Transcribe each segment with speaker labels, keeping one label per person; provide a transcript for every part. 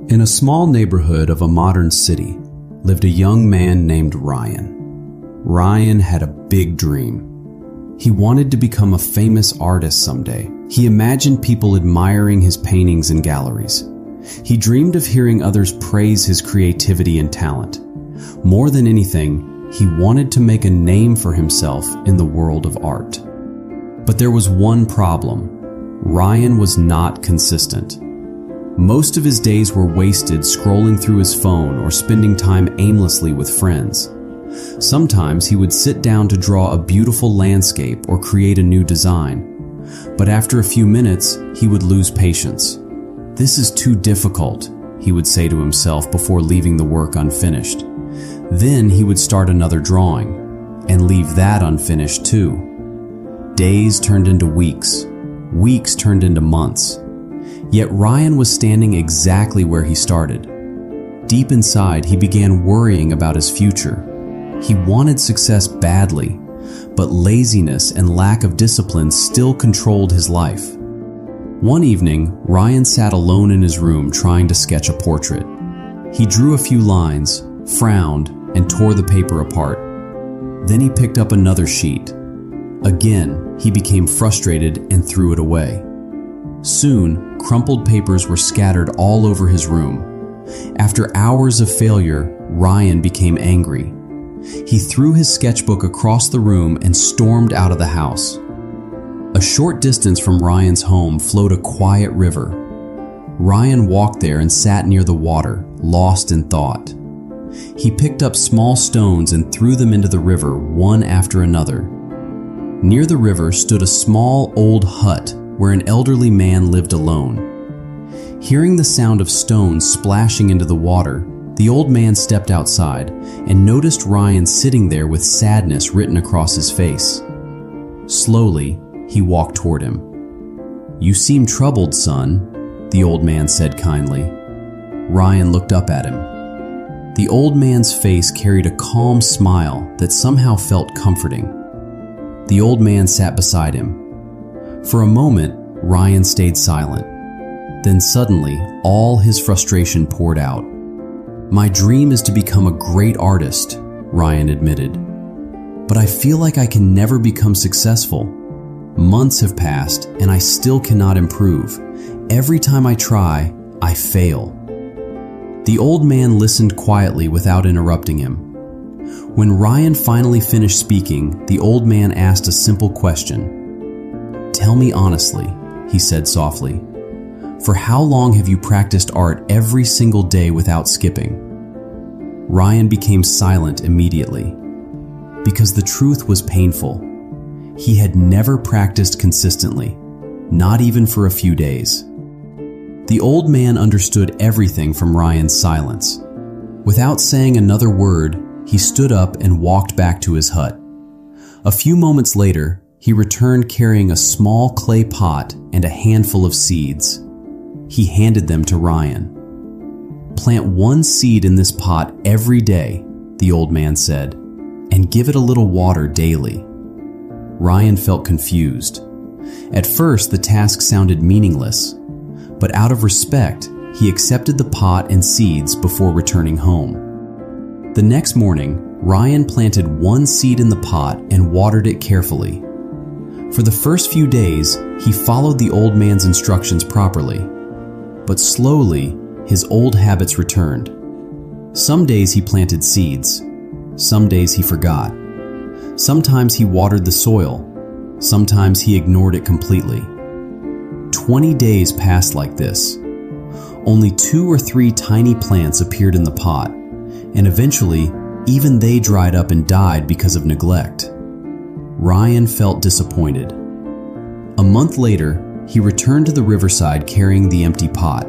Speaker 1: In a small neighborhood of a modern city lived a young man named Ryan. Ryan had a big dream. He wanted to become a famous artist someday. He imagined people admiring his paintings in galleries. He dreamed of hearing others praise his creativity and talent. More than anything, he wanted to make a name for himself in the world of art. But there was one problem. Ryan was not consistent. Most of his days were wasted scrolling through his phone or spending time aimlessly with friends. Sometimes he would sit down to draw a beautiful landscape or create a new design. But after a few minutes, he would lose patience. "This is too difficult," he would say to himself before leaving the work unfinished. Then he would start another drawing and leave that unfinished too. Days turned into weeks. Weeks turned into months. Yet Ryan was standing exactly where he started. Deep inside, he began worrying about his future. He wanted success badly, but laziness and lack of discipline still controlled his life. One evening, Ryan sat alone in his room trying to sketch a portrait. He drew a few lines, frowned, and tore the paper apart. Then he picked up another sheet. Again, he became frustrated and threw it away. Soon, crumpled papers were scattered all over his room. After hours of failure, Ryan became angry. He threw his sketchbook across the room and stormed out of the house. A short distance from Ryan's home flowed a quiet river. Ryan walked there and sat near the water, lost in thought. He picked up small stones and threw them into the river, one after another. Near the river stood a small old hut where an elderly man lived alone. Hearing the sound of stones splashing into the water, the old man stepped outside and noticed Ryan sitting there with sadness written across his face. Slowly, he walked toward him. "You seem troubled, son," the old man said kindly. Ryan looked up at him. The old man's face carried a calm smile that somehow felt comforting. The old man sat beside him. For a moment, Ryan stayed silent. Then suddenly, all his frustration poured out. "My dream is to become a great artist," Ryan admitted. "But I feel like I can never become successful. Months have passed and I still cannot improve. Every time I try, I fail." The old man listened quietly without interrupting him. When Ryan finally finished speaking, the old man asked a simple question. "Tell me honestly," he said softly, "for how long have you practiced art every single day without skipping?" Ryan became silent immediately. Because the truth was painful. He had never practiced consistently, not even for a few days. The old man understood everything from Ryan's silence. Without saying another word, he stood up and walked back to his hut. A few moments later, he returned carrying a small clay pot and a handful of seeds. He handed them to Ryan. "Plant one seed in this pot every day," the old man said, "and give it a little water daily." Ryan felt confused. At first, the task sounded meaningless, but out of respect, he accepted the pot and seeds before returning home. The next morning, Ryan planted one seed in the pot and watered it carefully. For the first few days, he followed the old man's instructions properly. But slowly, his old habits returned. Some days he planted seeds. Some days he forgot. Sometimes he watered the soil. Sometimes he ignored it completely. 20 days passed like this. Only 2 or 3 tiny plants appeared in the pot, and eventually, even they dried up and died because of neglect. Ryan felt disappointed. A month later, he returned to the riverside carrying the empty pot.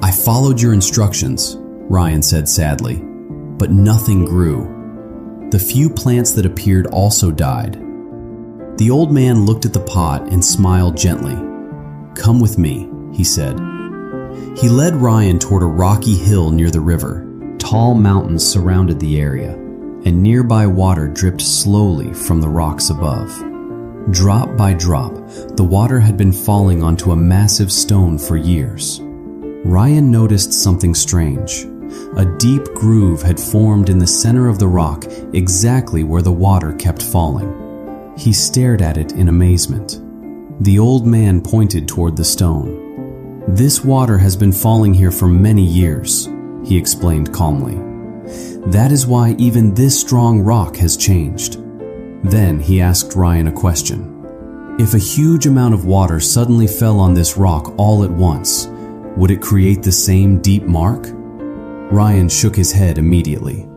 Speaker 1: "I followed your instructions," Ryan said sadly, "but nothing grew. The few plants that appeared also died." The old man looked at the pot and smiled gently. "Come with me," he said. He led Ryan toward a rocky hill near the river. Tall mountains surrounded the area, and nearby water dripped slowly from the rocks above. Drop by drop, the water had been falling onto a massive stone for years. Ryan noticed something strange. A deep groove had formed in the center of the rock, exactly where the water kept falling. He stared at it in amazement. The old man pointed toward the stone. "This water has been falling here for many years," he explained calmly. "That is why even this strong rock has changed." Then he asked Ryan a question. "If a huge amount of water suddenly fell on this rock all at once, would it create the same deep mark?" Ryan shook his head immediately.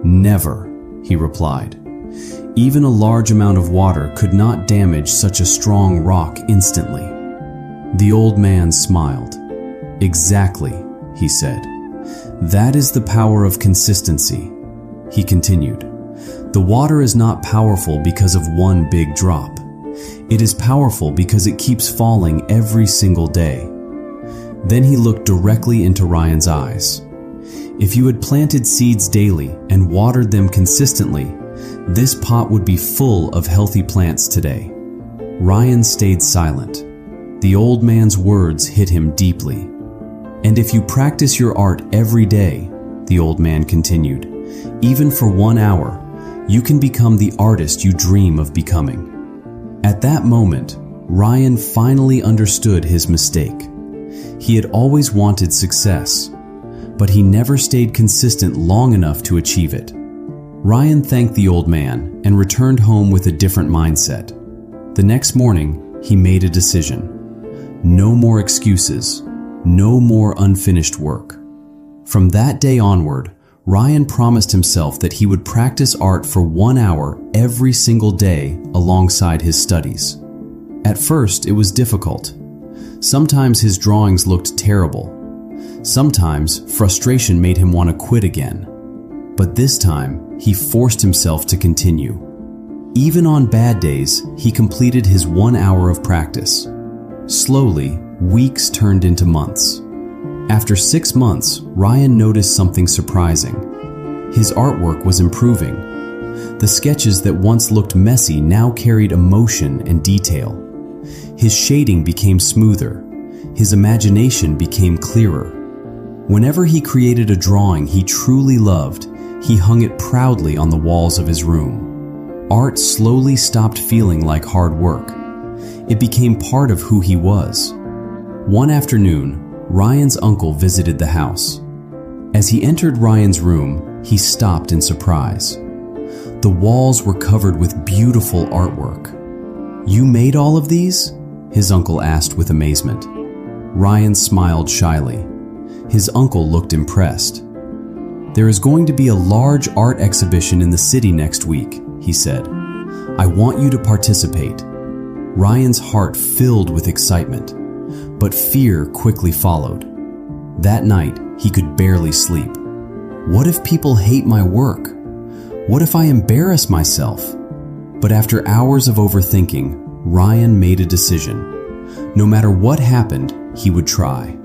Speaker 1: "Never," he replied. "Even a large amount of water could not damage such a strong rock instantly." The old man smiled. "Exactly," he said. "That is the power of consistency." He continued, "The water is not powerful because of one big drop. It is powerful because it keeps falling every single day." Then he looked directly into Ryan's eyes. "If you had planted seeds daily and watered them consistently, this pot would be full of healthy plants today." Ryan stayed silent. The old man's words hit him deeply. "And if you practice your art every day," the old man continued, "even for 1 hour, you can become the artist you dream of becoming." At that moment, Ryan finally understood his mistake. He had always wanted success, but he never stayed consistent long enough to achieve it. Ryan thanked the old man and returned home with a different mindset. The next morning, he made a decision. No more excuses, no more unfinished work. From that day onward, Ryan promised himself that he would practice art for 1 hour every single day alongside his studies. At first, it was difficult. Sometimes his drawings looked terrible. Sometimes frustration made him want to quit again. But this time, he forced himself to continue. Even on bad days, he completed his 1 hour of practice. Slowly, weeks turned into months. After 6 months, Ryan noticed something surprising. His artwork was improving. The sketches that once looked messy now carried emotion and detail. His shading became smoother. His imagination became clearer. Whenever he created a drawing he truly loved, he hung it proudly on the walls of his room. Art slowly stopped feeling like hard work. It became part of who he was. One afternoon, Ryan's uncle visited the house. As he entered Ryan's room, he stopped in surprise. The walls were covered with beautiful artwork. "You made all of these?" his uncle asked with amazement. Ryan smiled shyly. His uncle looked impressed. "There is going to be a large art exhibition in the city next week," he said. "I want you to participate." Ryan's heart filled with excitement, but fear quickly followed. That night, he could barely sleep. What if people hate my work? What if I embarrass myself? But after hours of overthinking, Ryan made a decision. No matter what happened, he would try.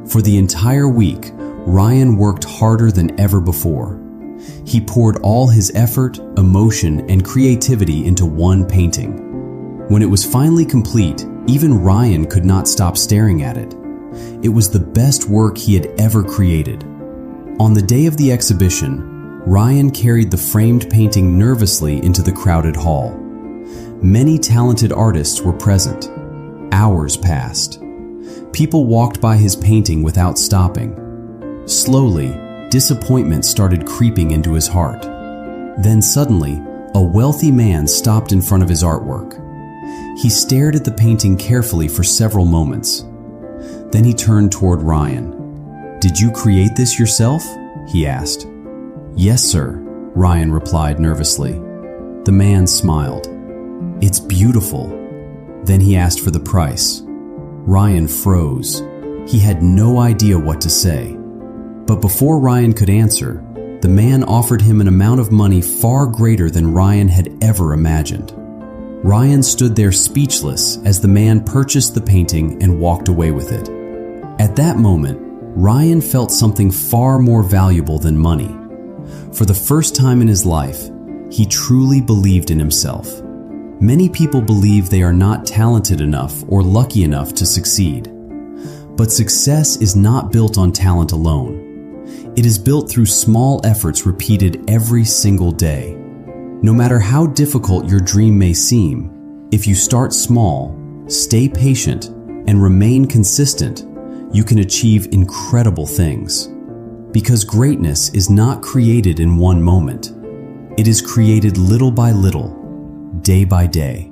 Speaker 1: For the entire week, Ryan worked harder than ever before. He poured all his effort, emotion, and creativity into one painting. When it was finally complete, even Ryan could not stop staring at it. It was the best work he had ever created. On the day of the exhibition, Ryan carried the framed painting nervously into the crowded hall. Many talented artists were present. Hours passed. People walked by his painting without stopping. Slowly, disappointment started creeping into his heart. Then suddenly, a wealthy man stopped in front of his artwork. He stared at the painting carefully for several moments. Then he turned toward Ryan. "Did you create this yourself?" he asked. "Yes, sir," Ryan replied nervously. The man smiled. "It's beautiful." Then he asked for the price. Ryan froze. He had no idea what to say. But before Ryan could answer, the man offered him an amount of money far greater than Ryan had ever imagined. Ryan stood there speechless as the man purchased the painting and walked away with it. At that moment, Ryan felt something far more valuable than money. For the first time in his life, he truly believed in himself. Many people believe they are not talented enough or lucky enough to succeed. But success is not built on talent alone. It is built through small efforts repeated every single day. No matter how difficult your dream may seem, if you start small, stay patient, and remain consistent, you can achieve incredible things. Because greatness is not created in one moment. It is created little by little, day by day.